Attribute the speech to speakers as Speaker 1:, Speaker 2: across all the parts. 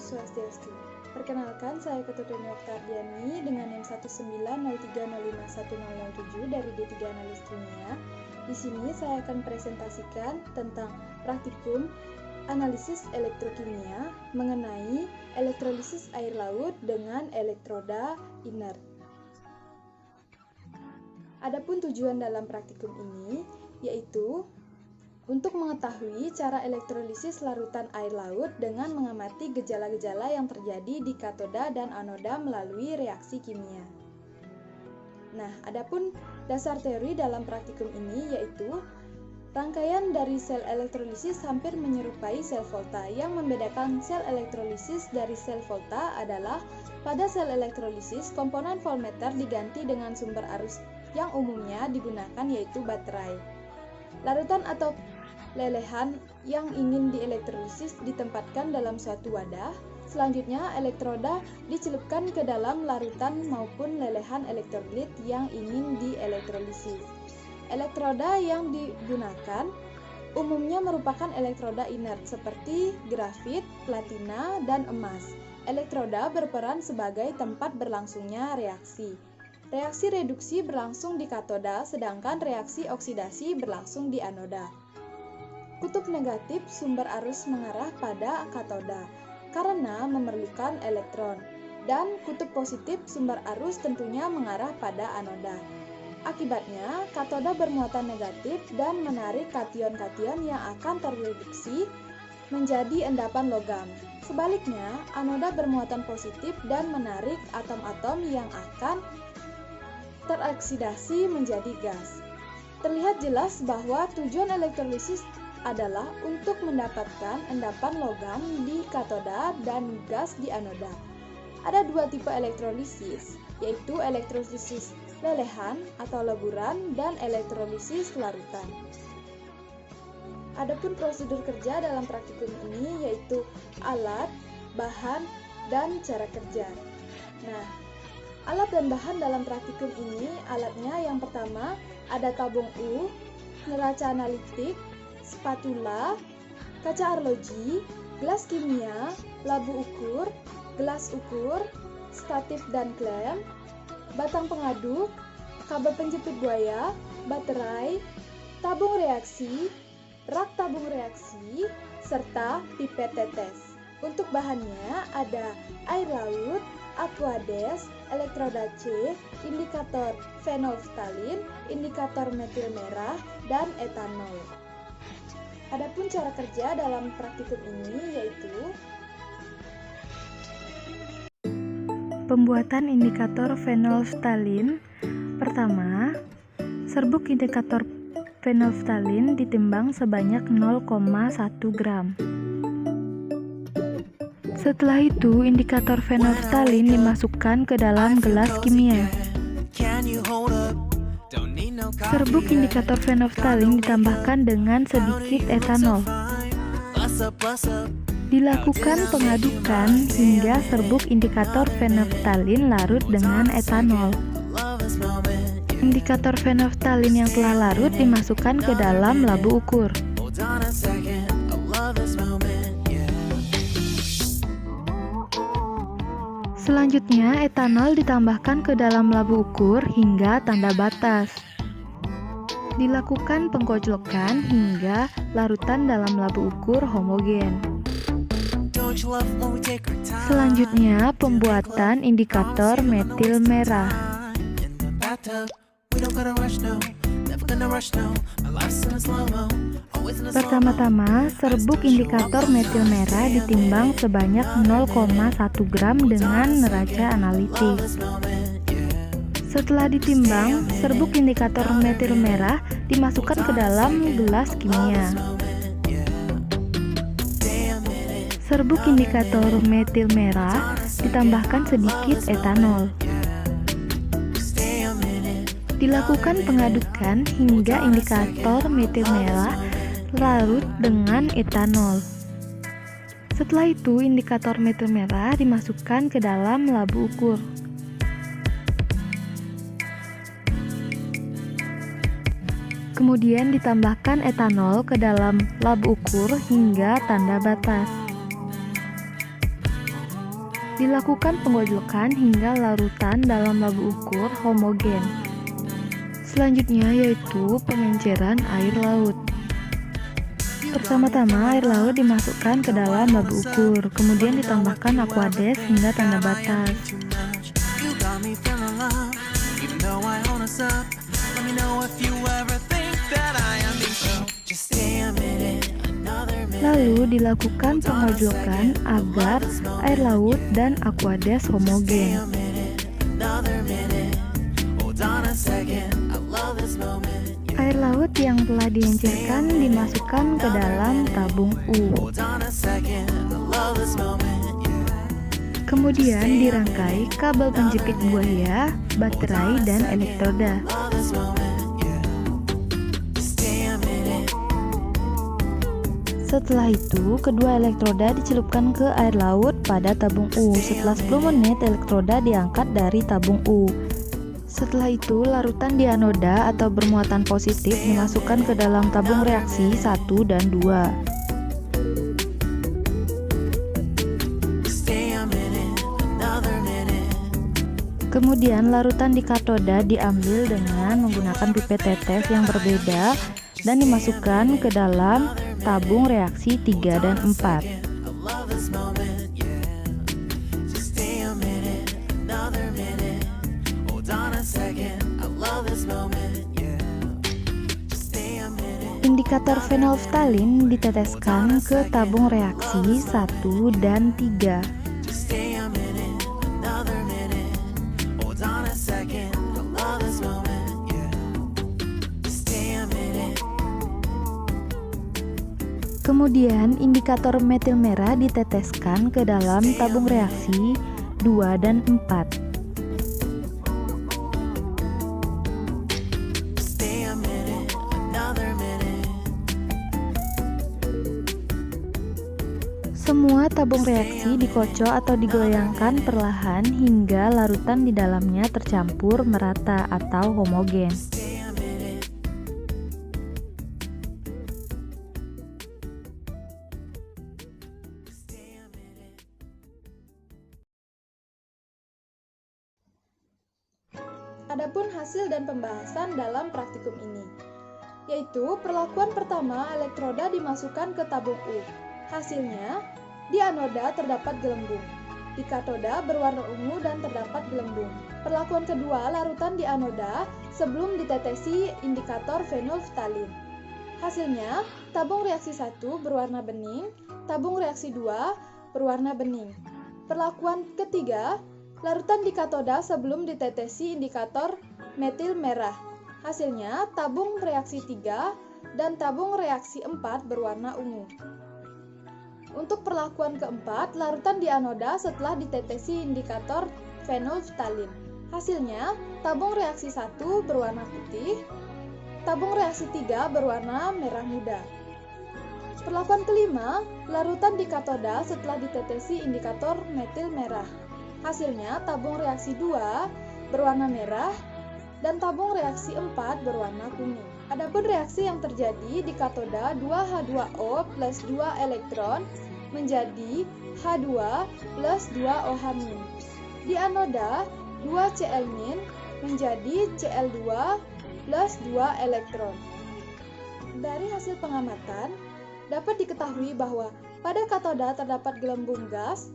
Speaker 1: Swastiastu. Perkenalkan, saya Ketutuni Oktardiani dengan NIM 190305107 dari D3 Analis Kimia. Di sini saya akan presentasikan tentang praktikum analisis elektrokimia mengenai elektrolisis air laut dengan elektroda inert. Adapun tujuan dalam praktikum ini yaitu untuk mengetahui cara elektrolisis larutan air laut dengan mengamati gejala-gejala yang terjadi di katoda dan anoda melalui reaksi kimia. Nah, adapun dasar teori dalam praktikum ini yaitu rangkaian dari sel elektrolisis hampir menyerupai sel volta. Yang membedakan sel elektrolisis dari sel volta adalah pada sel elektrolisis komponen voltmeter diganti dengan sumber arus yang umumnya digunakan yaitu baterai. Larutan atau lelehan yang ingin dielektrolisis ditempatkan dalam suatu wadah. Selanjutnya, elektroda dicelupkan ke dalam larutan maupun lelehan elektrolit yang ingin dielektrolisis. Elektroda yang digunakan umumnya merupakan elektroda inert seperti grafit, platina, dan emas. Elektroda berperan sebagai tempat berlangsungnya reaksi. Reaksi reduksi berlangsung di katoda, sedangkan reaksi oksidasi berlangsung di anoda. Kutub negatif sumber arus mengarah pada katoda karena memerlukan elektron, dan kutub positif sumber arus tentunya mengarah pada anoda. Akibatnya, katoda bermuatan negatif dan menarik kation-kation yang akan terreduksi menjadi endapan logam. Sebaliknya, anoda bermuatan positif dan menarik atom-atom yang akan teroksidasi menjadi gas. Terlihat jelas bahwa tujuan elektrolisis adalah untuk mendapatkan endapan logam di katoda dan gas di anoda. Ada dua tipe elektrolisis, yaitu elektrolisis lelehan atau leburan dan elektrolisis larutan. Adapun prosedur kerja dalam praktikum ini yaitu alat, bahan, dan cara kerja. Nah, alat dan bahan dalam praktikum ini, alatnya yang pertama ada tabung U, neraca analitik, spatula, kaca arloji, gelas kimia, labu ukur, gelas ukur, statif dan klem, batang pengaduk, kabel penjepit buaya, baterai, tabung reaksi, rak tabung reaksi, serta pipet tetes. Untuk bahannya ada air laut, aquades, elektroda C, indikator fenolftalin, indikator metil merah, dan etanol. Adapun cara kerja dalam praktikum ini yaitu
Speaker 2: pembuatan indikator fenolftalin. Pertama, serbuk indikator fenolftalin ditimbang sebanyak 0,1 gram. Setelah itu, indikator fenolftalin dimasukkan ke dalam gelas kimia. Serbuk indikator fenolftalin ditambahkan dengan sedikit etanol. Dilakukan pengadukan hingga serbuk indikator fenolftalin larut dengan etanol. Indikator fenolftalin yang telah larut dimasukkan ke dalam labu ukur. Selanjutnya, etanol ditambahkan ke dalam labu ukur hingga tanda batas. Dilakukan penggojlokan hingga larutan dalam labu ukur homogen. Selanjutnya, pembuatan indikator metil merah. Pertama-tama, serbuk indikator metil merah ditimbang sebanyak 0,1 gram dengan neraca analitik. Setelah ditimbang, serbuk indikator metil merah dimasukkan ke dalam gelas kimia. Serbuk indikator metil merah ditambahkan sedikit etanol. Dilakukan pengadukan hingga indikator metil merah larut dengan etanol. Setelah itu, indikator metil merah dimasukkan ke dalam labu ukur. Kemudian ditambahkan etanol ke dalam labu ukur hingga tanda batas. Dilakukan penggojlokan hingga larutan dalam labu ukur homogen. Selanjutnya yaitu pengenceran air laut. Pertama-tama air laut dimasukkan ke dalam labu ukur, kemudian ditambahkan aquades hingga tanda batas. Lalu dilakukan penggojlokan agar air laut dan aquades homogen. Air laut yang telah diencerkan dimasukkan ke dalam tabung U. Kemudian dirangkai kabel penjepit buaya, baterai, dan elektroda. Setelah itu, kedua elektroda dicelupkan ke air laut pada tabung U. Setelah 10 menit, elektroda diangkat dari tabung U. Setelah itu, larutan dianoda atau bermuatan positif dimasukkan ke dalam tabung reaksi 1 dan 2. Kemudian, larutan di katoda diambil dengan menggunakan pipet tetes yang berbeda dan dimasukkan ke dalam tabung reaksi 3 dan 4. Indikator fenolftalin diteteskan ke tabung reaksi 1 dan 3. Kemudian indikator metil merah diteteskan ke dalam tabung reaksi 2 dan 4. Semua tabung reaksi dikocok atau digoyangkan perlahan hingga larutan di dalamnya tercampur merata atau homogen.
Speaker 1: Adapun hasil dan pembahasan dalam praktikum ini, yaitu perlakuan pertama elektroda dimasukkan ke tabung U. Hasilnya, di anoda terdapat gelembung, di katoda berwarna ungu dan terdapat gelembung. Perlakuan kedua, larutan di anoda sebelum ditetesi indikator fenolftalin. Hasilnya, tabung reaksi 1 berwarna bening, tabung reaksi 2 berwarna bening. Perlakuan ketiga, larutan di katoda sebelum ditetesi indikator metil merah. Hasilnya, tabung reaksi 3 dan tabung reaksi 4 berwarna ungu. Untuk perlakuan keempat, larutan di anoda setelah ditetesi indikator fenolftalin. Hasilnya, tabung reaksi 1 berwarna putih, tabung reaksi 3 berwarna merah muda. Perlakuan kelima, larutan di katoda setelah ditetesi indikator metil merah. Hasilnya, tabung reaksi 2 berwarna merah dan tabung reaksi 4 berwarna kuning. Adapun reaksi yang terjadi di katoda 2H2O plus 2 elektron menjadi H2 plus 2 OH-. Di anoda 2Cl- menjadi Cl2 plus 2 elektron. Dari hasil pengamatan, dapat diketahui bahwa pada katoda terdapat gelembung gas.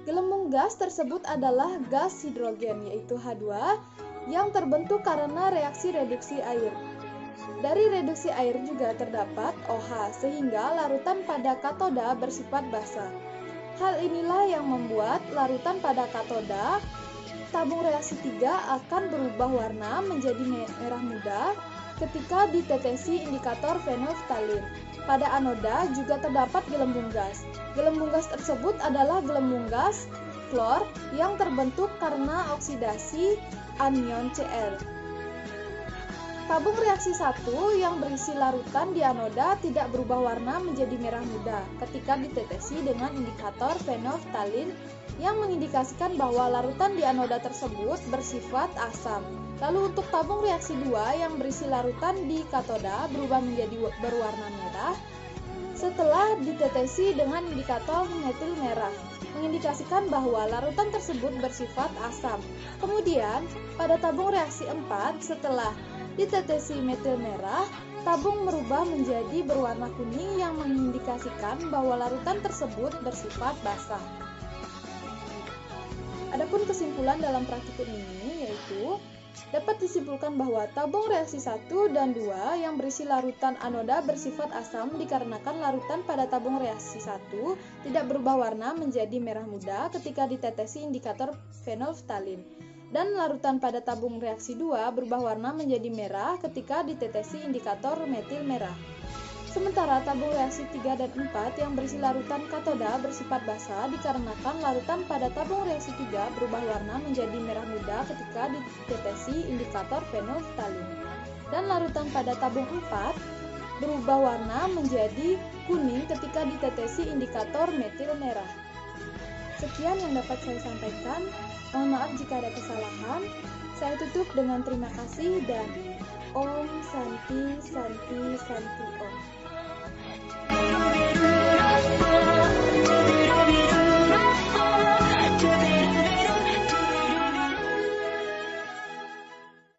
Speaker 1: Gelembung gas tersebut adalah gas hidrogen, yaitu H2, yang terbentuk karena reaksi reduksi air. Dari reduksi air juga terdapat OH, sehingga larutan pada katoda bersifat basah. Hal inilah yang membuat larutan pada katoda tabung reaksi 3 akan berubah warna menjadi merah muda ketika ditetesi indikator fenolftalin. Pada anoda juga terdapat gelembung gas. Gelembung gas tersebut adalah gelembung gas klor yang terbentuk karena oksidasi anion Cl. Tabung reaksi 1 yang berisi larutan di anoda tidak berubah warna menjadi merah muda ketika ditetesi dengan indikator fenolftalin yang mengindikasikan bahwa larutan di anoda tersebut bersifat asam. Lalu untuk tabung reaksi 2 yang berisi larutan di katoda berubah menjadi berwarna merah setelah ditetesi dengan indikator metil merah. mengindikasikan bahwa larutan tersebut bersifat asam. Kemudian, pada tabung reaksi 4, setelah ditetesi metil merah, tabung merubah menjadi berwarna kuning yang mengindikasikan bahwa larutan tersebut bersifat basah. Adapun kesimpulan dalam praktikum ini yaitu dapat disimpulkan bahwa tabung reaksi 1 dan 2 yang berisi larutan anoda bersifat asam dikarenakan larutan pada tabung reaksi 1 tidak berubah warna menjadi merah muda ketika ditetesi indikator fenolftalin, dan larutan pada tabung reaksi 2 berubah warna menjadi merah ketika ditetesi indikator metil merah. Sementara tabung reaksi 3 dan 4 yang berisi larutan katoda bersifat basah dikarenakan larutan pada tabung reaksi 3 berubah warna menjadi merah muda ketika ditetesi indikator fenolftalin, dan larutan pada tabung 4 berubah warna menjadi kuning ketika ditetesi indikator metil merah. Sekian yang dapat saya sampaikan. Mohon maaf jika ada kesalahan. Saya tutup dengan terima kasih dan Om Santi Santi Santi Om.